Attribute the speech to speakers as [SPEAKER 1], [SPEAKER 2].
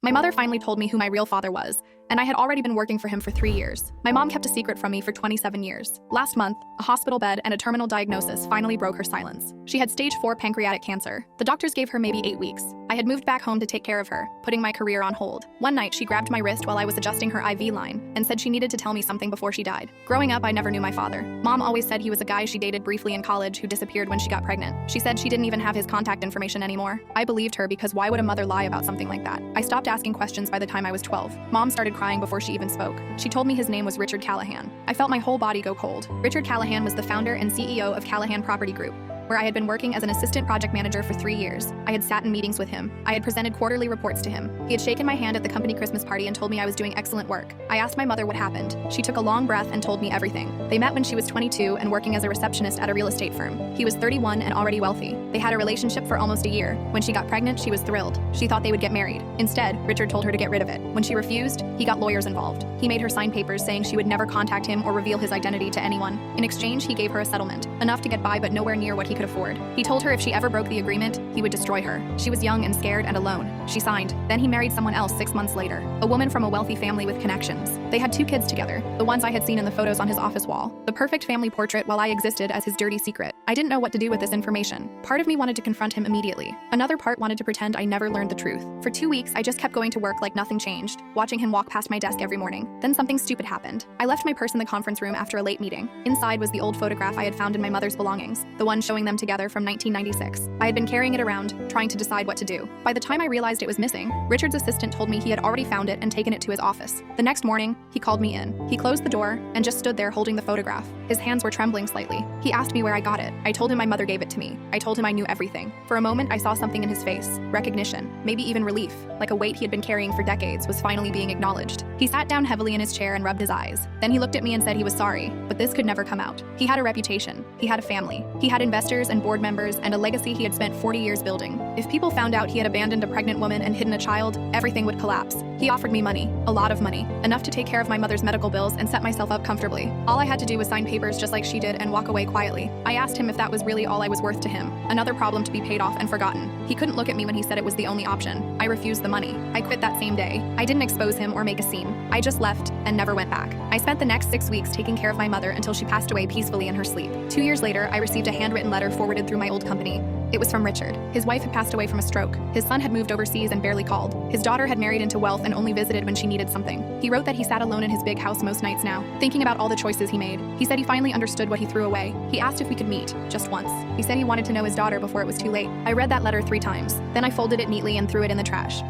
[SPEAKER 1] My mother finally told me who my real father was, and I had already been working for him for 3 years. My mom kept a secret from me for 27 years. Last month, a hospital bed and a terminal diagnosis finally broke her silence. She had stage 4 pancreatic cancer. The doctors gave her maybe 8 weeks. I had moved back home to take care of her, putting my career on hold. One night, she grabbed my wrist while I was adjusting her IV line and said she needed to tell me something before she died. Growing up, I never knew my father. Mom always said he was a guy she dated briefly in college who disappeared when she got pregnant. She said she didn't even have his contact information anymore. I believed her because why would a mother lie about something like that? I stopped asking questions by the time I was 12. Mom started crying before she even spoke. She told me his name was Richard Callahan. I felt my whole body go cold. Richard Callahan was the founder and CEO of Callahan Property Group, where I had been working as an assistant project manager for 3 years. I had sat in meetings with him. I had presented quarterly reports to him. He had shaken my hand at the company Christmas party and told me I was doing excellent work. I asked my mother what happened. She took a long breath and told me everything. They met when she was 22 and working as a receptionist at a real estate firm. He was 31 and already wealthy. They had a relationship for almost a year. When she got pregnant, she was thrilled. She thought they would get married. Instead, Richard told her to get rid of it. When she refused, he got lawyers involved. He made her sign papers saying she would never contact him or reveal his identity to anyone. In exchange, he gave her a settlement, enough to get by but nowhere near what he could afford. He told her if she ever broke the agreement, he would destroy her. She was young and scared and alone. She signed. Then he married someone else 6 months later, a woman from a wealthy family with connections. They had 2 kids together, the ones I had seen in the photos on his office wall. The perfect family portrait while I existed as his dirty secret. I didn't know what to do with this information. Part of me wanted to confront him immediately. Another part wanted to pretend I never learned the truth. For 2 weeks, I just kept going to work like nothing changed, watching him walk past my desk every morning. Then something stupid happened. I left my purse in the conference room after a late meeting. Inside was the old photograph I had found in my mother's belongings, the one showing them together from 1996. I had been carrying it around, trying to decide what to do. By the time I realized it was missing, Richard's assistant told me he had already found it and taken it to his office. The next morning, he called me in. He closed the door and just stood there holding the photograph. His hands were trembling slightly. He asked me where I got it. I told him my mother gave it to me. I told him I knew everything. For a moment, I saw something in his face. Recognition, maybe even relief, like a weight he had been carrying for decades was finally being acknowledged. He sat down heavily in his chair and rubbed his eyes. Then he looked at me and said he was sorry, but this could never come out. He had a reputation. He had a family. He had investors and board members and a legacy he had spent 40 years building. If people found out he had abandoned a pregnant woman and hidden a child, everything would collapse. He offered me money, a lot of money, enough to take care of my mother's medical bills and set myself up comfortably. All I had to do was sign papers just like she did and walk away quietly. I asked him if that was really all I was worth to him. Another problem to be paid off and forgotten. He couldn't look at me when he said it was the only option. I refused the money. I quit that same day. I didn't expose him or make a scene. I just left and never went back. I spent the next 6 weeks taking care of my mother until she passed away peacefully in her sleep. 2 years later, I received a handwritten letter forwarded through my old company. It was from Richard. His wife had passed away from a stroke. His son had moved overseas and barely called. His daughter had married into wealth and only visited when she needed something. He wrote that he sat alone in his big house most nights now, thinking about all the choices he made. He said he finally understood what he threw away. He asked if we could meet, just once. He said he wanted to know his daughter before it was too late. I read that letter 3 times. Then I folded it neatly and threw it in the trash.